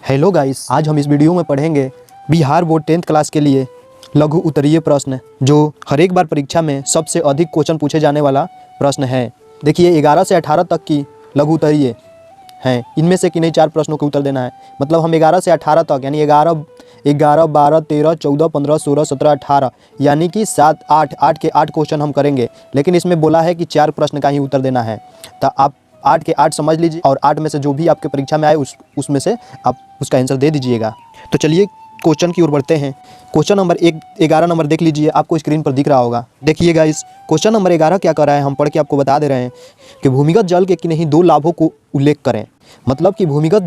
Hello guys, आज हम इस वीडियो में पढ़ेंगे बिहार बोर्ड 10th क्लास के लिए लघु उत्तरीय प्रश्न, जो हर एक बार परीक्षा में सबसे अधिक क्वेश्चन पूछे जाने वाला प्रश्न है। देखिए 11 से 18 तक की लघु उत्तरीय हैं, इनमें से किन्हीं 4 प्रश्नों के उत्तर देना है। मतलब हम 11 से 18 तक यानी 11, 12, 13, 14, 15, 16, 17, 18 यानी कि 7, 8 के 8 क्वेश्चन हम करेंगे। लेकिन इसमें बोला है कि 4 प्रश्न का ही उत्तर देना है। तो आप 8 के 8 समझ लीजिए और 8 में से जो भी आपके परीक्षा में आए उसमें से आप उसका आंसर दे दीजिएगा। तो चलिए क्वेश्चन की ओर बढ़ते हैं। क्वेश्चन नंबर 11 नंबर देख लीजिए, आपको स्क्रीन पर दिख रहा होगा। देखिएगा इस क्वेश्चन नंबर 11 क्या कर रहा है, हम पढ़ के आपको बता दे रहे हैं कि भूमिगत जल के किन्हीं 2 लाभों को उल्लेख करें। मतलब कि भूमिगत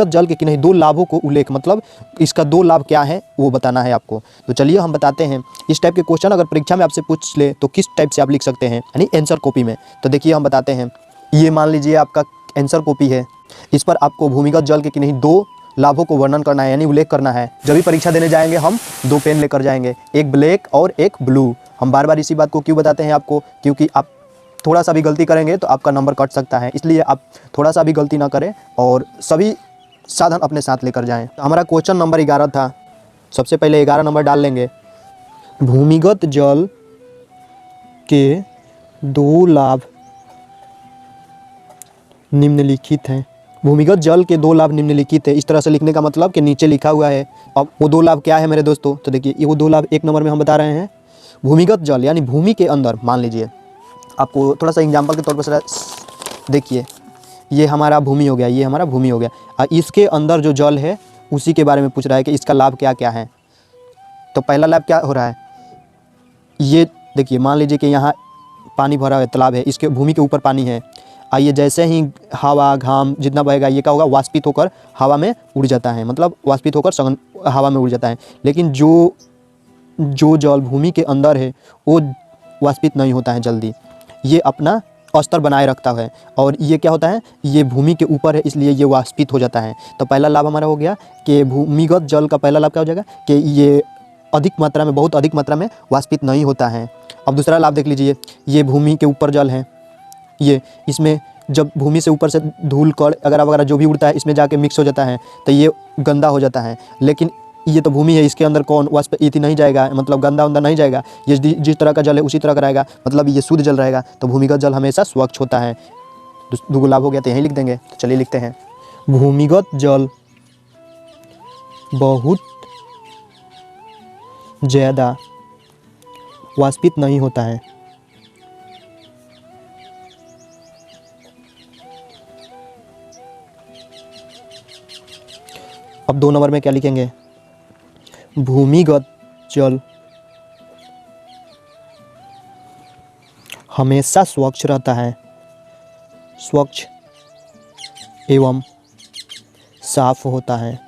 जल के किन्हीं 2 लाभों को उल्लेख, मतलब इसका 2 लाभ क्या है वो बताना है आपको। तो चलिए हम बताते हैं। इस टाइप के क्वेश्चन अगर परीक्षा में आपसे पूछ ले तो किस टाइप से आप लिख सकते हैं, यानी आंसर कॉपी में। तो देखिए हम बताते हैं। ये मान लीजिए आपका आंसर कॉपी है, इस पर आपको भूमिगत जल के किन्हीं 2 लाभों को वर्णन करना है, यानी उल्लेख करना है। जब भी परीक्षा देने जाएंगे हम 2 पेन लेकर जाएंगे, एक ब्लैक और एक ब्लू। हम बार बार इसी बात को क्यों बताते हैं आपको, क्योंकि आप थोड़ा सा भी गलती करेंगे तो आपका नंबर कट सकता है, इसलिए आप थोड़ा सा भी गलती ना करें और सभी साधन अपने साथ लेकर जाएं। तो हमारा क्वेश्चन नंबर 11 था। सबसे पहले 11 नंबर डाल लेंगे। भूमिगत जल के 2 लाभ निम्नलिखित हैं। भूमिगत जल के 2 लाभ निम्नलिखित है। इस तरह से लिखने का मतलब कि नीचे लिखा हुआ है। अब वो 2 लाभ क्या है मेरे दोस्तों, तो देखिए ये वो 2 लाभ 1 नंबर में हम बता रहे हैं। भूमिगत जल यानी भूमि के अंदर, मान लीजिए आपको थोड़ा सा एग्जाम्पल के तौर पर देखिए, ये हमारा भूमि हो गया, ये हमारा भूमि हो गया और इसके अंदर जो जल है उसी के बारे में पूछ रहा है कि इसका लाभ क्या क्या है। तो पहला लाभ क्या हो रहा है, ये देखिए मान लीजिए कि यहाँ पानी भरा हुआ तालाब है, इसके भूमि के ऊपर पानी है। आइए जैसे ही हवा घाम जितना बहेगा ये क्या होगा, वाष्पित होकर हवा में उड़ जाता है, मतलब वाष्पित होकर सघन हवा में उड़ जाता है। लेकिन जो जल भूमि के अंदर है वो वाष्पित नहीं होता है जल्दी, ये अपना स्तर बनाए रखता है। और ये क्या होता है, ये भूमि के ऊपर है इसलिए ये वाष्पित हो जाता है। तो पहला लाभ हमारा हो गया कि भूमिगत जल का पहला लाभ क्या हो जाएगा कि ये अधिक मात्रा में, बहुत अधिक मात्रा में वाष्पित नहीं होता है। अब दूसरा लाभ देख लीजिए, ये भूमि के ऊपर जल है, ये इसमें जब भूमि से ऊपर से धूल कण अगर वगैरह जो भी उड़ता है इसमें जाके मिक्स हो जाता है तो ये गंदा हो जाता है। लेकिन ये तो भूमि है, इसके अंदर कौन वाष्पित नहीं जाएगा, मतलब गंदा उंदा नहीं जाएगा। ये जिस तरह का जल है उसी तरह का रहेगा, मतलब ये शुद्ध जल रहेगा। तो भूमिगत जल हमेशा स्वच्छ होता है। 2 लाभ हो गया, तो यहीं लिख देंगे। तो चलिए लिखते हैं, भूमिगत जल बहुत ज़्यादा वाष्पित नहीं होता है। अब 2 नंबर में क्या लिखेंगे, भूमिगत जल हमेशा स्वच्छ रहता है, स्वच्छ एवं साफ होता है,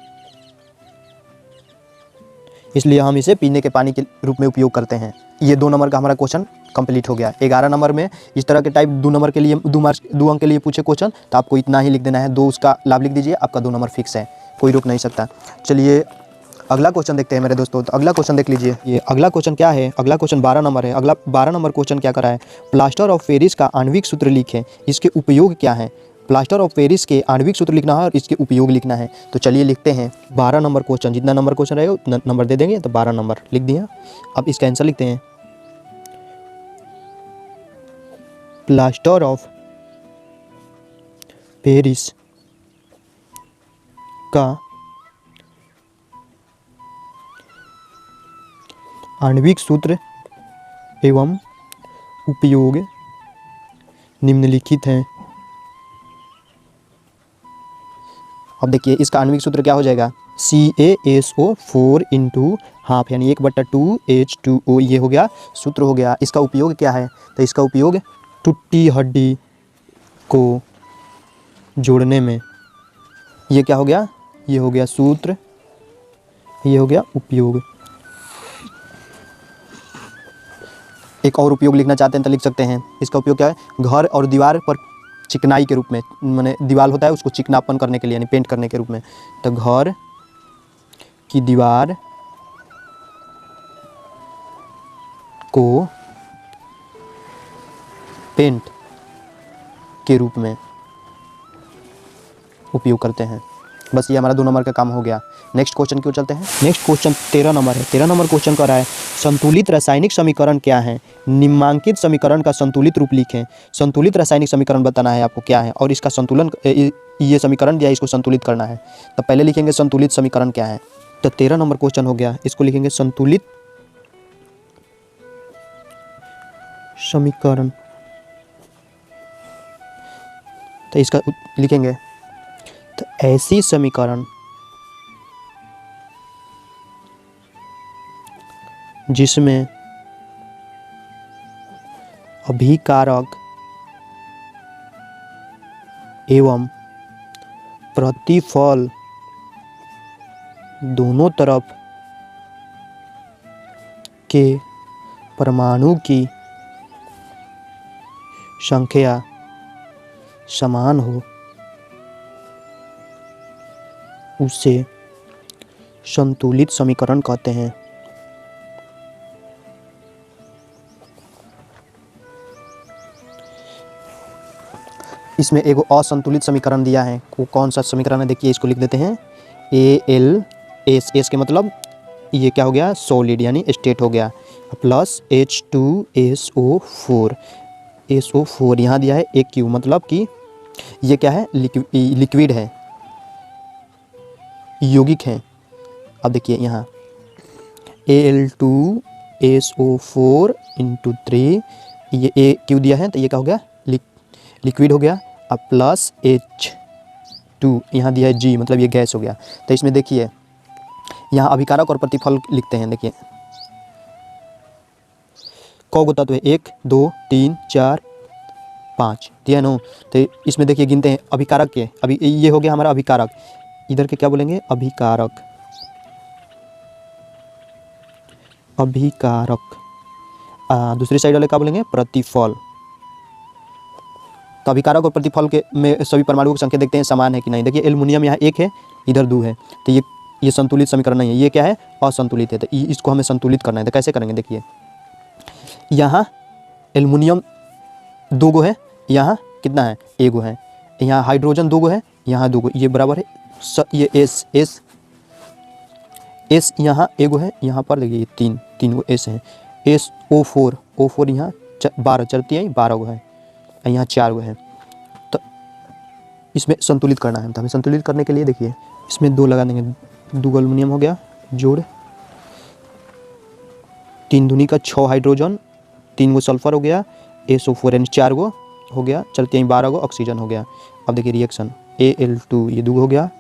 इसलिए हम इसे पीने के पानी के रूप में उपयोग करते हैं। ये 2 नंबर का हमारा क्वेश्चन कंप्लीट हो गया। 11 नंबर में इस तरह के टाइप 2 नंबर के लिए 2 अंक के लिए पूछे क्वेश्चन तो आपको इतना ही लिख देना है। 2 उसका लाभ लिख दीजिए, आपका 2 नंबर फिक्स है, कोई रोक नहीं सकता। चलिए अगला क्वेश्चन देखते हैं मेरे दोस्तों। तो अगला क्वेश्चन देख लीजिए, ये अगला क्वेश्चन क्या है, अगला क्वेश्चन 12 नंबर है। अगला 12 नंबर क्वेश्चन क्या करा है, प्लास्टर ऑफ पेरिस का आणविक सूत्र लिखें, इसके उपयोग क्या है। प्लास्टर ऑफ पेरिस के आणविक सूत्र लिखना है और इसके उपयोग लिखना है। तो चलिए लिखते हैं 12 नंबर क्वेश्चन, जितना नंबर क्वेश्चन रहेगा उतना नंबर दे देंगे। तो 12 नंबर लिख दिया। अब इसका आंसर लिखते हैं, प्लास्टर ऑफ पेरिस का आणविक सूत्र एवं उपयोग निम्नलिखित हैं। अब देखिए इसका आणविक सूत्र क्या हो जाएगा, CaSO4 × हाफ यानी 1/2 H2O, ये हो गया सूत्र हो गया। इसका उपयोग क्या है, तो इसका उपयोग टूटी हड्डी को जोड़ने में, ये क्या हो गया, ये हो गया सूत्र, ये हो गया उपयोग। एक और उपयोग लिखना चाहते हैं तो लिख सकते हैं। इसका उपयोग क्या है, घर और दीवार पर चिकनाई के रूप में, माने दीवार होता है उसको चिकनापन करने के लिए यानी पेंट करने के रूप में। तो घर की दीवार को पेंट के रूप में उपयोग करते हैं। बस ये हमारा 2 नंबर का काम हो गया। नेक्स्ट क्वेश्चन क्यों चलते हैं। नेक्स्ट क्वेश्चन 13 नंबर है। 13 नंबर क्वेश्चन कर रहा है संतुलित रासायनिक समीकरण क्या है, निम्नांकित समीकरण का संतुलित रूप लिखें। संतुलित रासायनिक समीकरण बताना है आपको क्या है और इसका संतुलन, ये समीकरण दिया है, इसको संतुलित करना है। तो पहले लिखेंगे संतुलित समीकरण क्या है। तो 13 नंबर क्वेश्चन हो गया, इसको लिखेंगे संतुलित समीकरण। तो इसका लिखेंगे तो ऐसी समीकरण जिसमें अभिकारक एवं प्रतिफल दोनों तरफ के परमाणु की संख्या समान हो उसे संतुलित समीकरण कहते हैं। इसमें एक असंतुलित समीकरण दिया है, वो कौन सा समीकरण है देखिए, इसको लिख देते हैं AlS। के मतलब ये क्या हो गया, सॉलिड यानी स्टेट हो गया, प्लस H2SO4। SO4 यहाँ दिया है AQ, मतलब कि ये क्या है, लिक्विड है, यौगिक है। अब देखिए यहाँ Al2SO4 × 3, ये AQ दिया है तो ये क्या हो गया, लिक्विड हो गया। अब प्लस H2 यहाँ दिया है G, मतलब ये गैस हो गया। तो इसमें देखिए यहाँ अभिकारक और प्रतिफल लिखते हैं। देखिए कौ गो तत्व है, 1 2 3 4 5 दिया है ना। तो इसमें देखिए गिनते हैं अभिकारक के, अभी ये हो गया हमारा अभिकारक, इधर के क्या बोलेंगे, अभिकारक। दूसरी साइड वाले क्या बोलेंगे, प्रतिफल। तो अभिकारक और प्रतिफल के में सभी परमाणुओं की संख्या देखते हैं समान है कि नहीं। देखिए एल्युमिनियम यहाँ 1 है, इधर 2 है, तो ये संतुलित समीकरण नहीं है, ये क्या है, असंतुलित है। तो इसको हमें संतुलित करना है। तो कैसे करेंगे, देखिए यहाँ एल्युमिनियम 2 गो है, यहाँ कितना है, 1 गो है, यहाँ हाइड्रोजन 2 गो है, यहाँ 2 गो, ये बराबर है ये एस यहाँ 1 गो है, यहाँ पर देखिए 3 गो एस है। O4 यहाँ 12 चलती है, 12 गो है, यहाँ 4 गो है। तो इसमें संतुलित करना है। तो हमें संतुलित करने के लिए देखिए इसमें 2 लगा देंगे, 2 एल्युमिनियम हो गया, जोड़ 3 दूनी का 6 हाइड्रोजन, 3 गो सल्फर हो गया, SO4 यानी 4 गो हो गया, चलते हैं 12 गो ऑक्सीजन हो गया। अब देखिए रिएक्शन Al2 ये 2 हो गया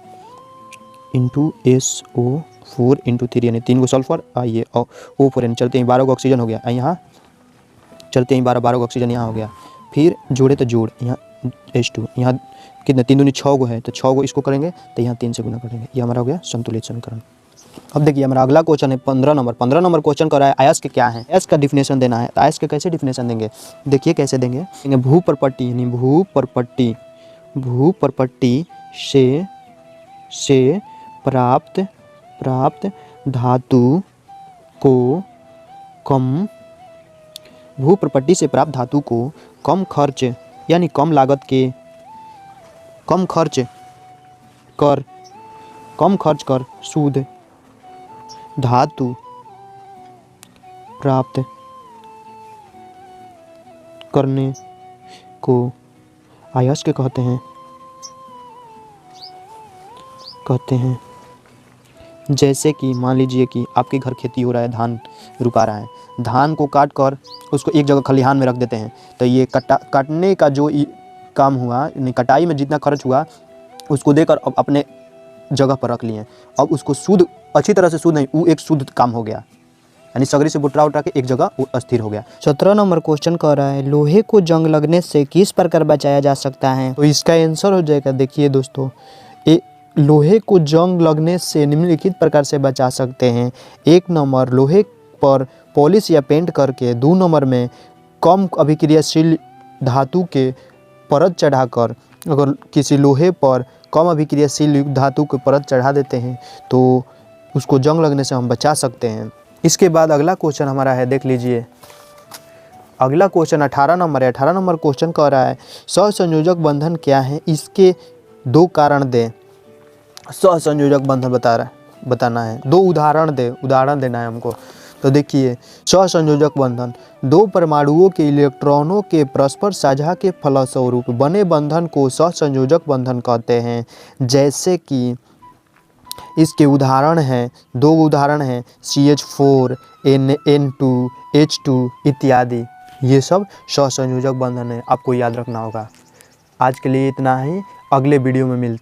इंटू SO4 × 3 यानी 3 गो सल्फर, ये O4 यानी चलते हैं 12 गो ऑक्सीजन हो गया, यहाँ चलते हैं 12 गो ऑक्सीजन यहाँ हो गया। फिर जोड़े तो जोड़, यहाँ H2, यहाँ कितने 3 दूनी 6 गो है, तो 6 गो इसको करेंगे तो यहाँ 3 से गुना करेंगे, ये हमारा हो गया संतुलित समीकरण। अब देखिए हमारा अगला क्वेश्चन है 15 नंबर। 15 नंबर क्वेश्चन कर रहा है अयस्क क्या है, अयस्क का डिफिनेशन देना है। तो अयस्क के कैसे डिफिनेशन देंगे, देखिए कैसे देंगे, भूप्रपट्टी यानी भूप्रपट्टी से प्राप्त धातु को भूप्रपट्टी से प्राप्त धातु को कम खर्च यानी कम लागत के कम खर्च कर शुद्ध धातु प्राप्त करने को अयस्क कहते हैं। जैसे कि मान लीजिए कि आपके घर खेती हो रहा है, धान रुपा रहा है, धान को काट कर उसको एक जगह खलिहान में रख देते हैं। तो ये काटने का जो काम हुआ, कटाई में जितना खर्च हुआ उसको देकर अब अपने जगह पर रख लिए। अब उसको शुद्ध, अच्छी तरह से शुद्ध नहीं, वो एक शुद्ध काम हो गया, यानी सगरी से बुटरा उठा के एक जगह वो अस्थिर हो गया। 17 नंबर क्वेश्चन कह रहा है लोहे को जंग लगने से किस प्रकार बचाया जा सकता है। तो इसका आंसर हो जाएगा, देखिए दोस्तों, लोहे को जंग लगने से निम्नलिखित प्रकार से बचा सकते हैं। 1 नंबर लोहे पर पॉलिश या पेंट करके। 2 नंबर में कम अभिक्रियाशील धातु के परत चढ़ाकर। अगर किसी लोहे पर कम अभिक्रियाशील धातु को परत चढ़ा देते हैं तो उसको जंग लगने से हम बचा सकते हैं। इसके बाद अगला क्वेश्चन हमारा है, देख लीजिए अगला क्वेश्चन 18 नंबर है। 18 नंबर क्वेश्चन कह रहा है सहसंयोजक बंधन क्या है, इसके 2 कारण दें। सहसंयोजक बंधन बताना है। दो उदाहरण देना है हमको। तो देखिए, सहसंयोजक बंधन दो परमाणुओं के इलेक्ट्रॉनों के परस्पर साझा के फलस्वरूप बने बंधन को सहसंयोजक बंधन कहते हैं। जैसे कि इसके दो उदाहरण हैं CH4 N2 H2 इत्यादि। ये सब सहसंयोजक बंधन है, आपको याद रखना होगा। आज के लिए इतना ही, अगले वीडियो में मिलते हैं।